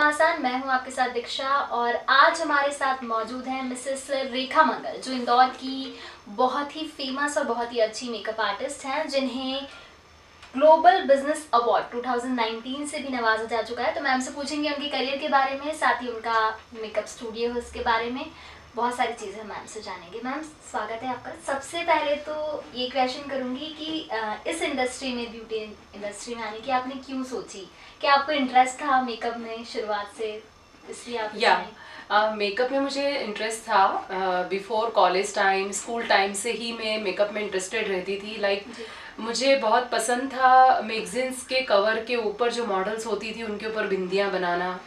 घमासान। मैं हूं आपके साथ दीक्षा और आज हमारे साथ मौजूद हैं मिसेस रेखा मंगल, जो इंदौर की बहुत ही फेमस और बहुत ही अच्छी मेकअप आर्टिस्ट हैं, जिन्हें ग्लोबल बिजनेस अवार्ड 2019 से भी नवाजा जा चुका है। तो मैम से पूछेंगे उनके करियर के बारे में, साथ ही उनका मेकअप स्टूडियो है उसके बारे में, बहुत सारी चीज़ें मैम से जानेंगे। मैम स्वागत है आपका। सबसे पहले तो ये क्वेश्चन करूँगी कि इस इंडस्ट्री में, ब्यूटी इंडस्ट्री में आने की आपने क्यों सोची? क्या आपको इंटरेस्ट था मेकअप में शुरुआत से, इसलिए आप मेकअप में मुझे इंटरेस्ट था। Before college time, school time से ही मैं मेकअप में इंटरेस्टेड रहती थी। मुझे बहुत पसंद था मैगजीन्स के कवर के ऊपर जो मॉडल्स होती थी उनके ऊपर बिंदियाँ बनाना,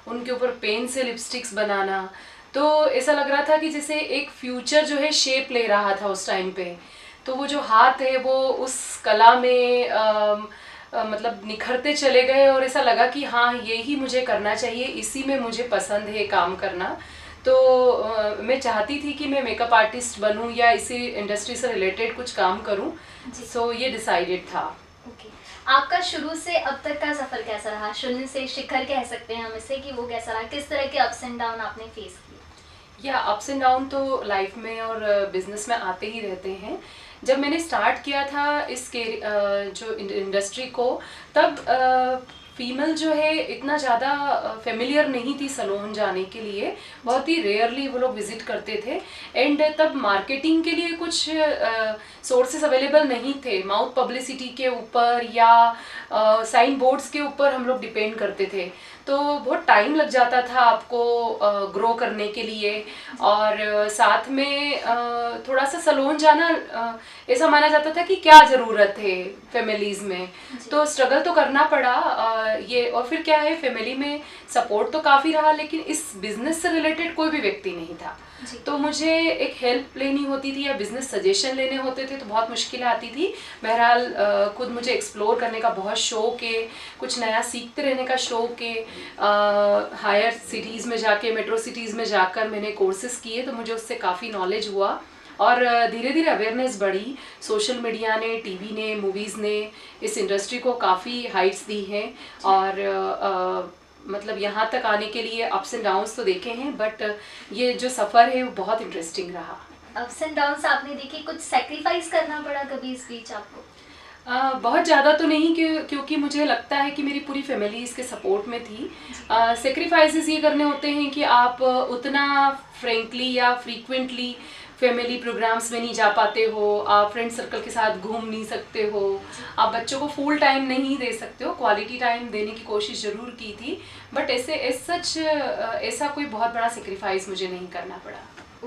उनके ऊपर पेन से लिपस्टिक्स बनाना। तो ऐसा लग रहा था कि जैसे एक फ्यूचर जो है शेप ले रहा था उस टाइम पे। तो वो जो हाथ है वो उस कला में मतलब निखरते चले गए और ऐसा लगा कि हाँ यही मुझे करना चाहिए, इसी में मुझे पसंद है काम करना। तो मैं चाहती थी कि मैं मेकअप आर्टिस्ट बनूं या इसी इंडस्ट्री से रिलेटेड कुछ काम करूं। सो ये डिसाइडेड था। ओके। आपका शुरू से अब तक का सफर कैसा रहा? शून्य से शिखर कह सकते हैं हम इसे, कि वो कैसा रहा? किस तरह के अप्स एंड डाउन आपने फेस किए? या अप्स एंड डाउन तो लाइफ में और बिजनेस में आते ही रहते हैं। जब मैंने स्टार्ट किया था इसके जो इंडस्ट्री को, तब फीमेल जो है इतना ज़्यादा फेमिलियर नहीं थी सलोन जाने के लिए। बहुत ही रेयरली वो लोग विजिट करते थे। एंड तब मार्केटिंग के लिए कुछ सोर्सेस अवेलेबल नहीं थे। माउथ पब्लिसिटी के ऊपर या साइन बोर्ड्स के ऊपर हम लोग डिपेंड करते थे। तो बहुत टाइम लग जाता था आपको ग्रो करने के लिए। और साथ में थोड़ा सा सलोन जाना ऐसा माना जाता था कि क्या ज़रूरत है फैमिलीज़ में। तो स्ट्रगल तो करना पड़ा ये। और फिर क्या है, फैमिली में सपोर्ट तो काफ़ी रहा, लेकिन इस बिज़नेस से रिलेटेड कोई भी व्यक्ति नहीं था। तो मुझे एक हेल्प लेनी होती थी या बिज़नेस सजेशन लेने होते थे तो बहुत मुश्किल आती थी। बहरहाल खुद मुझे एक्सप्लोर करने का बहुत शौक़ है, कुछ नया सीखते रहने का शौक़ है। हायर सिटीज़ में जाके, मेट्रो सिटीज़ में जाकर मैंने कोर्सेज़ किए, तो मुझे उससे काफ़ी नॉलेज हुआ। और धीरे धीरे अवेयरनेस बढ़ी। सोशल मीडिया ने, टीवी ने, मूवीज़ ने इस इंडस्ट्री को काफ़ी हाइट्स दी हैं। और मतलब यहाँ तक आने के लिए अप्स एंड डाउन्स तो देखे हैं, बट ये जो सफ़र है वो बहुत इंटरेस्टिंग रहा। अप्स एंड डाउन्स आपने देखे, कुछ सेक्रीफाइस करना पड़ा कभी इस बीच आपको? बहुत ज़्यादा तो नहीं, क्योंकि मुझे लगता है कि मेरी पूरी फैमिली इसके सपोर्ट में थी। सेक्रीफाइसेस ये करने होते हैं कि आप उतना फ्रेंकली या फ्रीक्वेंटली फैमिली प्रोग्राम्स में नहीं जा पाते हो, आप फ्रेंड सर्कल के साथ घूम नहीं सकते हो, आप बच्चों को फुल टाइम नहीं दे सकते हो। क्वालिटी टाइम देने की कोशिश ज़रूर की थी, बट ऐसा कोई बहुत बड़ा सेक्रीफाइस मुझे नहीं करना पड़ा।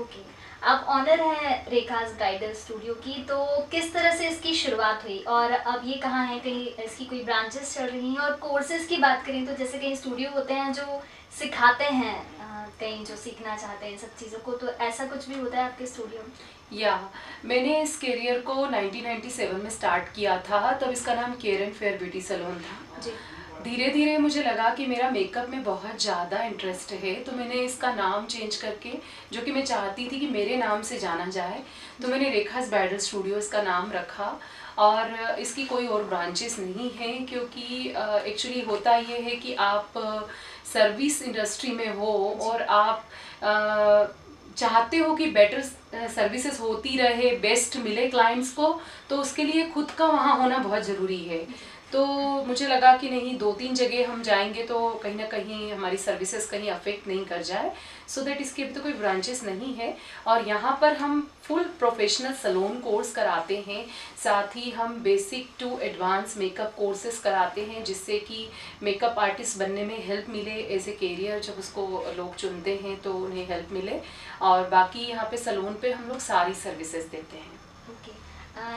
ओके। आप ऑनर हैं रेखाज ब्राइडल स्टूडियो की, तो किस तरह से इसकी शुरुआत हुई और अब ये कहाँ है? कहीं इसकी कोई ब्रांचेस चल रही हैं? और कोर्सेज की बात करें तो जैसे कहीं स्टूडियो होते हैं जो सिखाते हैं, कहीं जो सीखना चाहते हैं इन सब चीज़ों को, तो ऐसा कुछ भी होता है आपके स्टूडियो में? या मैंने इस करियर को 1997 में स्टार्ट किया था, तब इसका नाम care and fair beauty salon था। जी। धीरे धीरे मुझे लगा कि मेरा मेकअप में बहुत ज़्यादा इंटरेस्ट है, तो मैंने इसका नाम चेंज करके, जो कि मैं चाहती थी कि मेरे नाम से जाना जाए, तो मैंने रेखाज ब्राइडल स्टूडियो इसका नाम रखा। और इसकी कोई और ब्रांचेस नहीं हैं, क्योंकि एक्चुअली होता ये है कि आप सर्विस इंडस्ट्री में हो और आप चाहते हो कि बेटर सर्विसेज होती रहे, बेस्ट मिले क्लाइंट्स को, तो उसके लिए खुद का वहाँ होना बहुत ज़रूरी है। तो मुझे लगा कि नहीं, 2-3 जगह हम जाएंगे तो कहीं ना कहीं हमारी सर्विसेज कहीं अफेक्ट नहीं कर जाए। सो दैट इसकी अभी तो कोई ब्रांचेस नहीं है। और यहाँ पर हम फुल प्रोफेशनल सलोन कोर्स कराते हैं, साथ ही हम basic to advance makeup courses कराते हैं, जिससे कि मेकअप आर्टिस्ट बनने में हेल्प मिले। एज ए कैरियर जब उसको लोग चुनते हैं तो उन्हें हेल्प मिले। और बाकी यहाँ पे सलोन पे हम लोग सारी सर्विसेज देते हैं।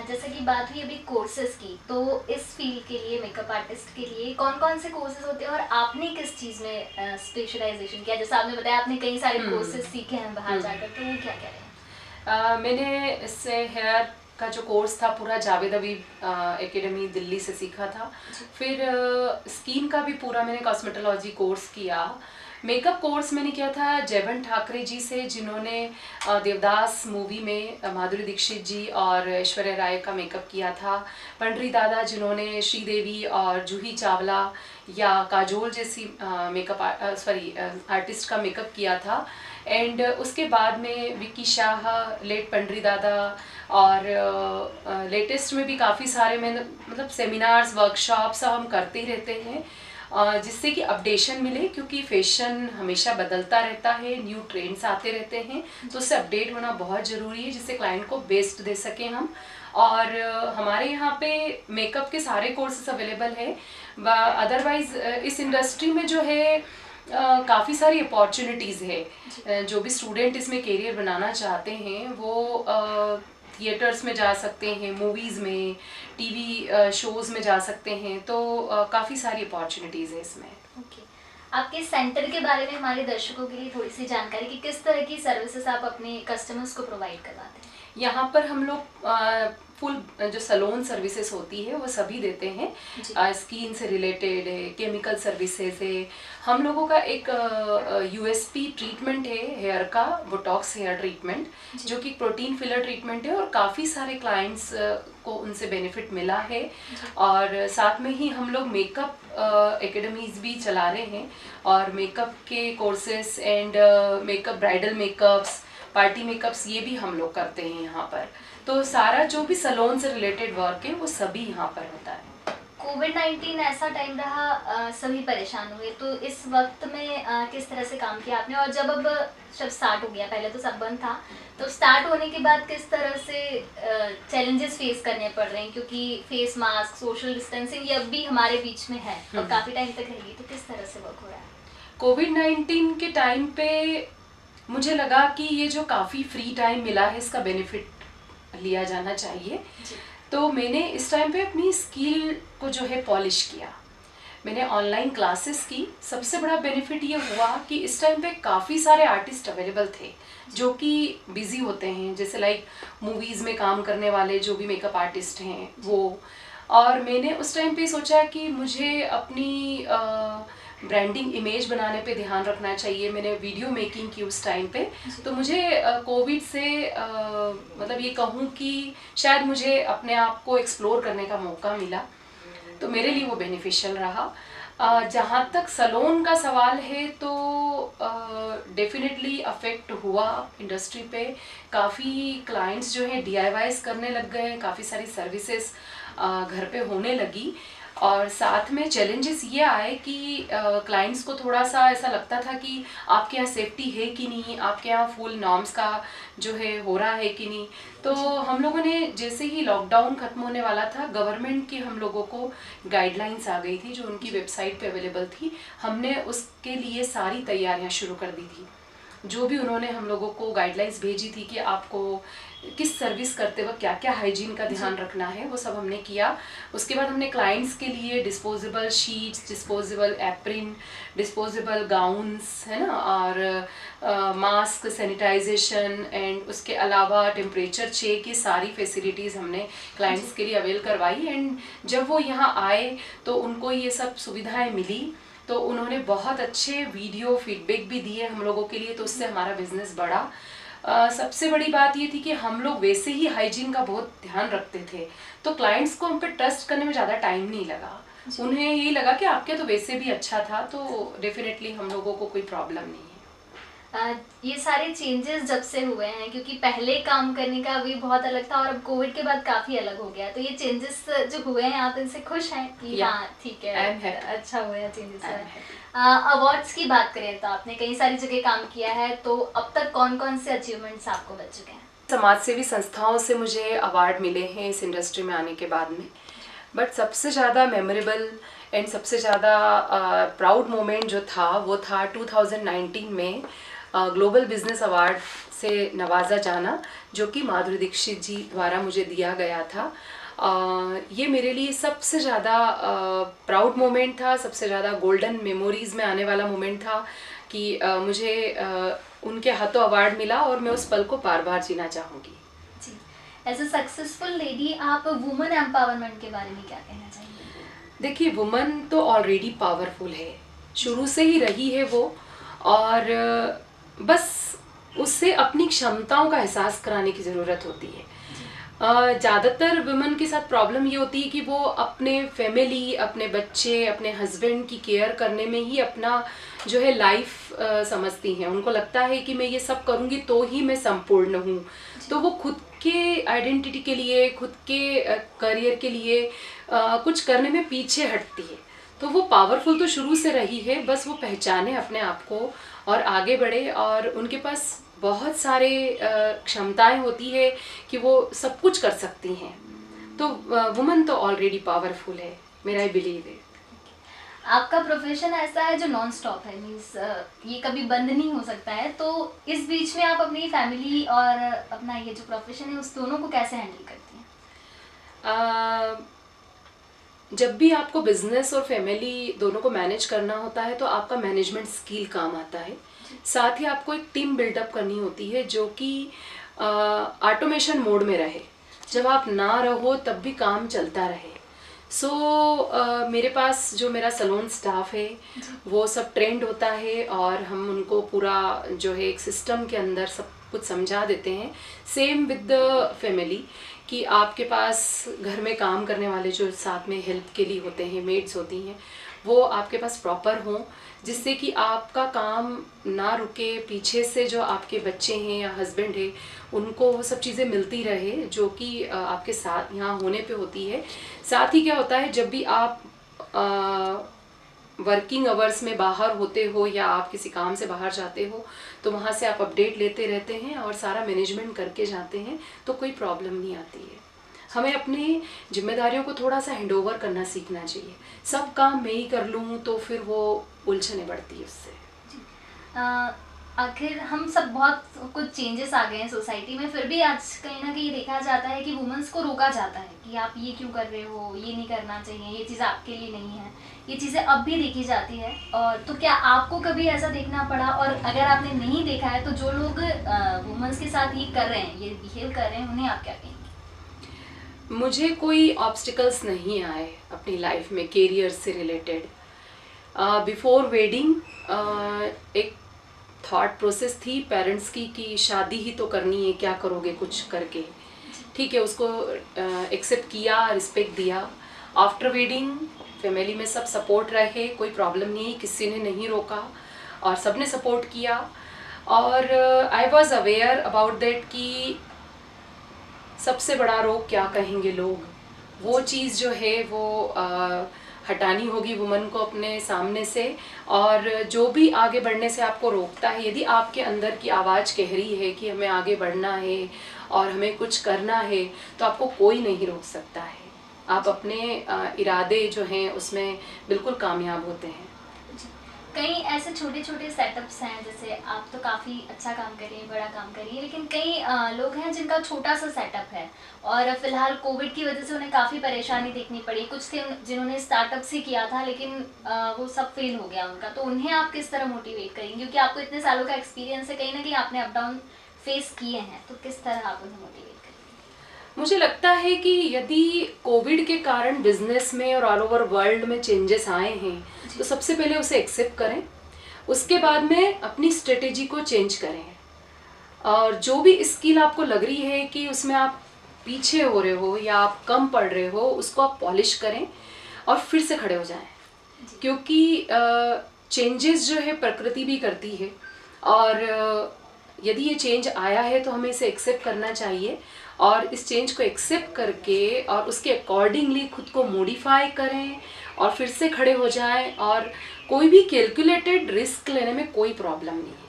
जैसे कि बात हुई अभी कोर्सेज की, तो इस फील्ड के लिए, मेकअप आर्टिस्ट के लिए कौन कौन से कोर्सेज होते हैं और आपने किस चीज़ में स्पेशलाइजेशन किया? जैसे आपने बताया आपने कई सारे कोर्सेज सीखे हैं बाहर जाकर, तो वो क्या क्या रहे? मैंने इससे हेयर का जो कोर्स था पूरा जावेद अबीब एकेडमी दिल्ली से सीखा था। फिर स्किन का भी पूरा मैंने कॉस्मेटोलॉजी कोर्स किया। मेकअप कोर्स मैंने किया था जयवंत ठाकरे जी से, जिन्होंने देवदास मूवी में माधुरी दीक्षित जी और ऐश्वर्या राय का मेकअप किया था। पंडरी दादा, जिन्होंने श्रीदेवी और जूही चावला या काजोल जैसी मेकअप आर्टिस्ट का मेकअप किया था। एंड उसके बाद में विक्की शाह, लेट पंडरी दादा, और लेटेस्ट में भी काफ़ी सारे मतलब सेमिनार्स, वर्कशॉप्स हम करते ही रहते हैं, जिससे कि अपडेशन मिले, क्योंकि फैशन हमेशा बदलता रहता है, न्यू ट्रेंड्स आते रहते हैं, तो उससे अपडेट होना बहुत ज़रूरी है, जिससे क्लाइंट को बेस्ट दे सकें हम। और हमारे यहाँ पे मेकअप के सारे कोर्सेस अवेलेबल है। अदरवाइज इस इंडस्ट्री में जो है काफ़ी सारी अपॉर्चुनिटीज़ है। जो भी स्टूडेंट इसमें करियर बनाना चाहते हैं वो थिएटर्स में जा सकते हैं, मूवीज़ में, टीवी शोज़ में जा सकते हैं, तो काफ़ी सारी अपॉर्चुनिटीज़ है इसमें। ओके, आपके सेंटर के बारे में हमारे दर्शकों के लिए थोड़ी सी जानकारी कि किस तरह की सर्विसेज आप अपने कस्टमर्स को प्रोवाइड करवाते हैं। यहाँ पर हम लोग फुल जो सैलून सर्विसेज होती है वो सभी देते हैं। स्किन से रिलेटेड है, केमिकल सर्विसेज है। हम लोगों का एक यूएसपी ट्रीटमेंट है हेयर का, बोटॉक्स हेयर ट्रीटमेंट, जो कि प्रोटीन फिलर ट्रीटमेंट है, और काफ़ी सारे क्लाइंट्स को उनसे बेनिफिट मिला है। और साथ में ही हम लोग मेकअप एकेडमीज भी चला रहे हैं, और मेकअप के courses and makeup, bridal makeups, party makeups, ये भी हम लोग करते हैं यहाँ पर। तो सारा जो भी सैलून से रिलेटेड वर्क है वो सभी यहाँ पर होता है। कोविड-19 ऐसा टाइम रहा, सभी परेशान हुए, तो इस वक्त में किस तरह से काम किया आपने? और जब स्टार्ट हो गया, पहले तो सब बंद था, तो स्टार्ट होने के बाद किस तरह से चैलेंजेस फेस करने पड़ रहे हैं, क्योंकि फेस मास्क, सोशल डिस्टेंसिंग ये अब भी हमारे बीच में है और काफ़ी टाइम तक रहेगी, तो किस तरह से वर्क हो रहा है? कोविड-19 के टाइम पे मुझे लगा कि ये जो काफ़ी फ्री टाइम मिला है, इसका बेनिफिट लिया जाना चाहिए। तो मैंने इस टाइम पे अपनी स्किल को जो है पॉलिश किया। मैंने ऑनलाइन क्लासेस की। सबसे बड़ा बेनिफिट ये हुआ कि इस टाइम पे काफ़ी सारे आर्टिस्ट अवेलेबल थे जो कि बिज़ी होते हैं, जैसे लाइक मूवीज़ में काम करने वाले जो भी मेकअप आर्टिस्ट हैं वो। और मैंने उस टाइम पे सोचा कि मुझे अपनी ब्रांडिंग इमेज बनाने पे ध्यान रखना चाहिए। मैंने वीडियो मेकिंग की उस टाइम पे, तो मुझे कोविड से मतलब ये कहूँ कि शायद मुझे अपने आप को एक्सप्लोर करने का मौका मिला, तो मेरे लिए वो बेनिफिशियल रहा। जहाँ तक सैलून का सवाल है तो डेफिनेटली अफेक्ट हुआ इंडस्ट्री पे। काफ़ी क्लाइंट्स जो है DIYs करने लग गए, काफ़ी सारी सर्विसेज घर पे होने लगी। और साथ में चैलेंजेस ये आए कि क्लाइंट्स को थोड़ा सा ऐसा लगता था कि आपके यहाँ सेफ्टी है कि नहीं, आपके यहाँ फुल नॉर्म्स का जो है हो रहा है कि नहीं। तो हम लोगों ने जैसे ही लॉकडाउन खत्म होने वाला था, गवर्नमेंट की हम लोगों को गाइडलाइंस आ गई थी जो उनकी वेबसाइट पे अवेलेबल थी। हमने उसके लिए सारी तैयारियां शुरू कर दी थी। जो भी उन्होंने हम लोगों को गाइडलाइंस भेजी थी कि आपको किस सर्विस करते वक्त क्या क्या हाइजीन का ध्यान रखना है, वो सब हमने किया। उसके बाद हमने क्लाइंट्स के लिए disposable sheets, disposable apron, disposable gowns, है ना, और मास्क, सैनिटाइजेशन, एंड उसके अलावा टेम्परेचर चेक, ये सारी फैसिलिटीज़ हमने क्लाइंट्स के लिए अवेल करवाई। एंड जब वो यहाँ आए तो उनको ये सब सुविधाएँ मिली, तो उन्होंने बहुत अच्छे वीडियो फीडबैक भी दिए हम लोगों के लिए, तो उससे हमारा बिजनेस बढ़ा। सबसे बड़ी बात ये थी कि हम लोग वैसे ही हाइजीन का बहुत ध्यान रखते थे, तो क्लाइंट्स को हम पे ट्रस्ट करने में ज़्यादा टाइम नहीं लगा। उन्हें यही लगा कि आपके तो वैसे भी अच्छा था, तो डेफिनेटली हम लोगों को कोई प्रॉब्लम नहीं है। ये सारे चेंजेस जब से हुए हैं, क्योंकि पहले काम करने का वे बहुत अलग था और अब कोविड के बाद काफ़ी अलग हो गया, तो ये चेंजेस जो हुए हैं आप इनसे खुश हैं कि हाँ ठीक है, अच्छा हुआ है चेंजेस? अवार्ड्स की बात करें तो आपने कई सारी जगह काम किया है, तो अब तक कौन कौन से अचीवमेंट्स आपको बच चुके हैं? समाज सेवी संस्थाओं से मुझे अवार्ड मिले हैं इस इंडस्ट्री में आने के बाद में, बट सबसे ज़्यादा मेमोरेबल एंड सबसे ज़्यादा प्राउड मोमेंट जो था वो था 2019 में ग्लोबल बिजनेस अवार्ड से नवाजा जाना, जो कि माधुरी दीक्षित जी द्वारा मुझे दिया गया था। ये मेरे लिए सबसे ज़्यादा प्राउड मोमेंट था, सबसे ज़्यादा गोल्डन मेमोरीज़ में आने वाला मोमेंट था कि मुझे उनके हाथों अवार्ड मिला और मैं उस पल को बार बार जीना चाहूँगी। जी, एज अ सक्सेसफुल लेडी आप वुमेन एम्पावरमेंट के बारे में क्या कहना चाहेंगे? देखिए, वुमन तो ऑलरेडी पावरफुल है, शुरू से ही रही है वो, और बस उससे अपनी क्षमताओं का एहसास कराने की ज़रूरत होती है। ज़्यादातर वुमेन के साथ प्रॉब्लम ये होती है कि वो अपने फैमिली, अपने बच्चे, अपने हस्बैंड की केयर करने में ही अपना जो है लाइफ समझती हैं। उनको लगता है कि मैं ये सब करूँगी तो ही मैं संपूर्ण हूँ। तो वो खुद के आइडेंटिटी के लिए, खुद के करियर के लिए कुछ करने में पीछे हटती है। तो वो पावरफुल तो शुरू से रही है, बस वो पहचाने अपने आप को और आगे बढ़े। और उनके पास बहुत सारे क्षमताएं होती है कि वो सब कुछ कर सकती हैं। तो वुमन तो ऑलरेडी पावरफुल है, मेरा ही बिलीव है। आपका प्रोफेशन ऐसा है जो नॉन स्टॉप है, मीन्स ये कभी बंद नहीं हो सकता है। तो इस बीच में आप अपनी फैमिली और अपना ये जो प्रोफेशन है उस दोनों को कैसे हैंडल करती हैं? जब भी आपको बिजनेस और फैमिली दोनों को मैनेज करना होता है तो आपका मैनेजमेंट स्किल काम आता है। साथ ही आपको एक टीम बिल्डअप करनी होती है जो कि ऑटोमेशन मोड में रहे। जब आप ना रहो तब भी काम चलता रहे। मेरे पास जो मेरा सैलून स्टाफ है वो सब ट्रेंड होता है और हम उनको पूरा जो है एक सिस्टम के अंदर सब कुछ समझा देते हैं। सेम विद द फैमिली कि आपके पास घर में काम करने वाले जो साथ में हेल्प के लिए होते हैं, मेड्स होती हैं, वो आपके पास प्रॉपर हों, जिससे कि आपका काम ना रुके। पीछे से जो आपके बच्चे हैं या हस्बैंड है उनको वो सब चीज़ें मिलती रहे जो कि आपके साथ यहाँ होने पे होती है। साथ ही क्या होता है, जब भी आप वर्किंग आवर्स में बाहर होते हो या आप किसी काम से बाहर जाते हो तो वहाँ से आप अपडेट लेते रहते हैं और सारा मैनेजमेंट करके जाते हैं, तो कोई प्रॉब्लम नहीं आती है। हमें अपनी जिम्मेदारियों को थोड़ा सा हैंड ओवर करना सीखना चाहिए। सब काम मैं ही कर लूँ तो फिर वो उलझने बढ़ती है उससे। आखिर हम सब बहुत कुछ चेंजेस आ गए हैं सोसाइटी में, फिर भी आज कहीं ना कहीं देखा जाता है कि वुमेन्स को रोका जाता है कि आप ये क्यों कर रहे हो, ये नहीं करना चाहिए, ये चीज़ आपके लिए नहीं है। ये चीज़ें अब भी देखी जाती है। और तो क्या आपको कभी ऐसा देखना पड़ा, और अगर आपने नहीं देखा है तो जो लोग वुमेन्स के साथ ये कर रहे हैं, ये बिहेव कर रहे हैं, उन्हें आप क्या कहेंगे? मुझे कोई ऑब्स्टिकल्स नहीं आए अपनी लाइफ में कैरियर से रिलेटेड। बिफोर वेडिंग एक थॉट प्रोसेस थी पेरेंट्स की कि शादी ही तो करनी है, क्या करोगे कुछ करके। ठीक है, उसको एक्सेप्ट किया, रिस्पेक्ट दिया। आफ्टर वेडिंग फैमिली में सब सपोर्ट रहे, कोई प्रॉब्लम नहीं, किसी ने नहीं रोका और सबने सपोर्ट किया। और I was aware about that कि सबसे बड़ा रोग क्या कहेंगे लोग, वो चीज़ जो है वो हटानी होगी वुमन को अपने सामने से। और जो भी आगे बढ़ने से आपको रोकता है, यदि आपके अंदर की आवाज़ कह रही है कि हमें आगे बढ़ना है और हमें कुछ करना है, तो आपको कोई नहीं रोक सकता है। आप अपने इरादे जो हैं उसमें बिल्कुल कामयाब होते हैं। कई ऐसे छोटे छोटे सेटअप्स हैं, जैसे आप तो काफ़ी अच्छा काम कर रही हैं, बड़ा काम कर रही है, लेकिन कई लोग हैं जिनका छोटा सा सेटअप है और फिलहाल कोविड की वजह से उन्हें काफ़ी परेशानी देखनी पड़ी। कुछ थे जिन्होंने स्टार्टअप्स ही किया था लेकिन वो सब फेल हो गया उनका। तो उन्हें आप किस तरह मोटिवेट करेंगे, क्योंकि आपको इतने सालों का एक्सपीरियंस है, कहीं ना कहीं आपने अप डाउन फेस किए हैं, तो किस तरह आप उन्हें मोटिवेट करेंगे? मुझे लगता है कि यदि कोविड के कारण बिजनेस में और ऑल ओवर वर्ल्ड में चेंजेस आए हैं तो सबसे पहले उसे एक्सेप्ट करें, उसके बाद में अपनी स्ट्रेटेजी को चेंज करें। और जो भी स्किल आपको लग रही है कि उसमें आप पीछे हो रहे हो या आप कम पढ़ रहे हो, उसको आप पॉलिश करें और फिर से खड़े हो जाएं। क्योंकि चेंजेस जो है प्रकृति भी करती है और यदि ये चेंज आया है तो हमें इसे एक्सेप्ट करना चाहिए और इस चेंज को एक्सेप्ट करके और उसके अकॉर्डिंगली खुद को मॉडिफाई करें और फिर से खड़े हो जाएं। और कोई भी कैलकुलेटेड रिस्क लेने में कोई प्रॉब्लम नहीं है,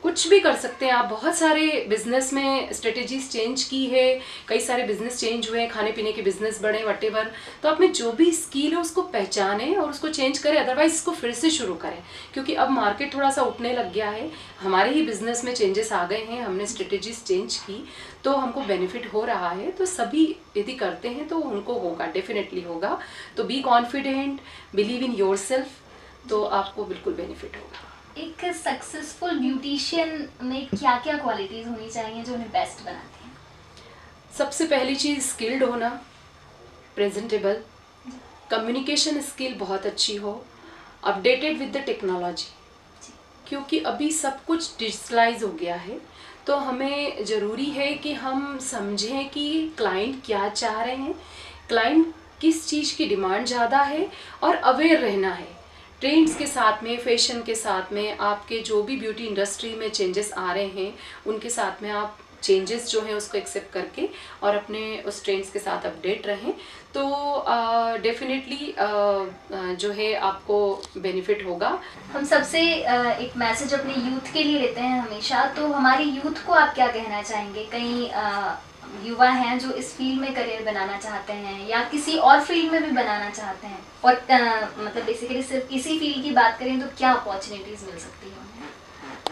कुछ भी कर सकते हैं आप। बहुत सारे बिजनेस में स्ट्रेटेजीज चेंज की है, कई सारे बिजनेस चेंज हुए हैं, खाने पीने के बिजनेस बढ़े, वटेवर। तो आप में जो भी स्किल है उसको पहचानें और उसको चेंज करें, अदरवाइज इसको फिर से शुरू करें। क्योंकि अब मार्केट थोड़ा सा उठने लग गया है, हमारे ही बिजनेस में चेंजेस आ गए हैं, हमने स्ट्रेटेजीज चेंज की तो हमको बेनिफिट हो रहा है। तो सभी यदि करते हैं तो उनको होगा, डेफिनेटली होगा। तो be confident, believe in your self, तो आपको बिल्कुल बेनिफिट होगा। एक सक्सेसफुल ब्यूटिशियन में क्या क्या क्वालिटीज़ होनी चाहिए जो उन्हें बेस्ट बनाती हैं? सबसे पहली चीज़ स्किल्ड होना, प्रेजेंटेबल, कम्युनिकेशन स्किल बहुत अच्छी हो, अपडेटेड विद द टेक्नोलॉजी। क्योंकि अभी सब कुछ डिजिटलाइज हो गया है, तो हमें ज़रूरी है कि हम समझें कि क्लाइंट क्या चाह रहे हैं, क्लाइंट किस चीज़ की डिमांड ज़्यादा है, और अवेयर रहना है ट्रेंड्स के साथ में, फैशन के साथ में, आपके जो भी ब्यूटी इंडस्ट्री में चेंजेस आ रहे हैं उनके साथ में आप चेंजेस जो हैं उसको एक्सेप्ट करके और अपने उस ट्रेंड्स के साथ अपडेट रहें, तो डेफिनेटली जो है आपको बेनिफिट होगा। हम सबसे एक मैसेज अपने यूथ के लिए लेते हैं हमेशा, तो हमारे यूथ को आप क्या कहना चाहेंगे? कई युवा हैं जो इस फील्ड में करियर बनाना चाहते हैं या किसी और फील्ड में भी बनाना चाहते हैं, और मतलब बेसिकली सिर्फ इसी फील्ड की बात करें तो क्या अपॉर्चुनिटीज़ मिल सकती है उन्हें?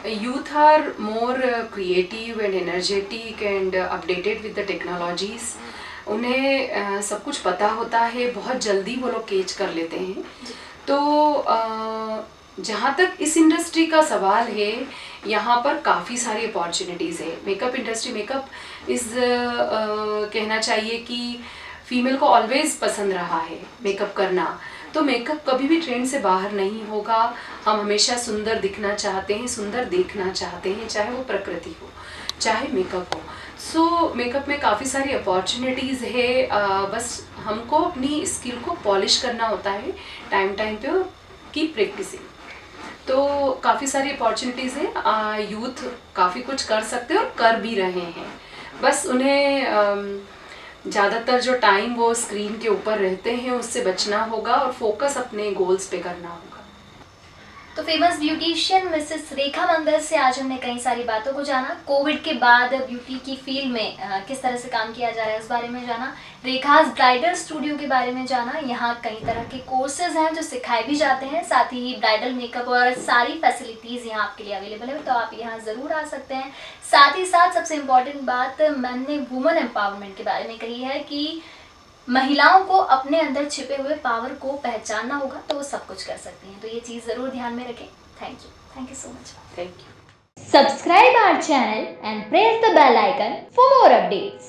Youth are more creative and energetic and updated with the technologies. उन्हें सब कुछ पता होता है, बहुत जल्दी वो लोग कैच कर लेते हैं। तो जहाँ तक इस इंडस्ट्री का सवाल है, यहाँ पर काफ़ी सारी अपॉर्चुनिटीज़ है। मेकअप इंडस्ट्री, मेकअप इज़ कहना चाहिए कि फीमेल को ऑलवेज पसंद रहा है मेकअप करना, तो मेकअप कभी भी ट्रेंड से बाहर नहीं होगा। हम हमेशा सुंदर दिखना चाहते हैं, सुंदर देखना चाहते हैं, चाहे वो प्रकृति हो चाहे मेकअप हो। सो मेकअप में काफ़ी सारी अपॉर्चुनिटीज़ है, बस हमको अपनी स्किल को पॉलिश करना होता है टाइम पे, की प्रैक्टिसिंग। तो काफ़ी सारी अपॉर्चुनिटीज़ हैं, यूथ काफ़ी कुछ कर सकते हैं और कर भी रहे हैं। बस उन्हें ज़्यादातर जो टाइम वो स्क्रीन के ऊपर रहते हैं उससे बचना होगा और फोकस अपने गोल्स पे करना होगा। तो फेमस ब्यूटिशियन मिसेस रेखा मंगल से आज हमने कई सारी बातों को जाना। कोविड के बाद ब्यूटी की फील्ड में किस तरह से काम किया जा रहा है उस बारे में जाना, रेखाज ब्राइडल स्टूडियो के बारे में जाना। यहाँ कई तरह के कोर्सेज हैं जो सिखाए भी जाते हैं, साथ ही ब्राइडल मेकअप और सारी फैसिलिटीज़ यहाँ आपके लिए अवेलेबल है, तो आप यहाँ ज़रूर आ सकते हैं। साथ ही साथ सबसे इम्पॉर्टेंट बात मैंने वुमेन एम्पावरमेंट के बारे में कही है कि महिलाओं को अपने अंदर छिपे हुए पावर को पहचानना होगा, तो वो सब कुछ कर सकती हैं। तो ये चीज़ ज़रूर ध्यान में रखें। Thank you so much. Thank you. Subscribe our channel and press the bell icon for more updates.